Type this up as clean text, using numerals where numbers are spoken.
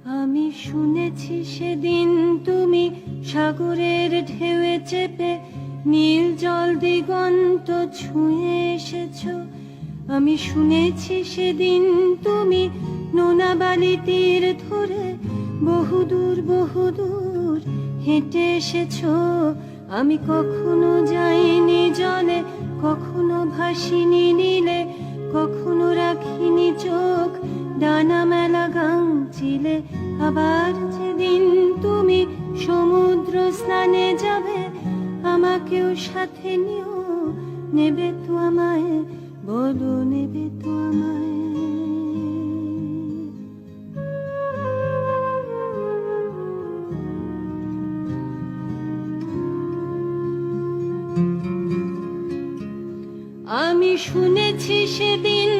আমি শুনেছি সেদিন তুমি সাগরের ঢেউয়ে চেপে নীল জল দিগন্ত ছুঁয়ে এসেছো। আমি শুনেছি সেদিন তুমি নোনা বালি তীর ধরে বহুদূর বহুদূর হেঁটে এসেছো। আমি কখনো যাইনি জলে, কখনো ভাসিনি নীলে, কখনো রাখিনি চোখ ডানা মেলা গাংচিলে। আবার যেদিন তুমি সমুদ্র স্নানে যাবে, আমাকেও সাথে নিও, নেবে তো আমায়, বলো নেবে তো আমায়। আমি শুনেছি সেদিন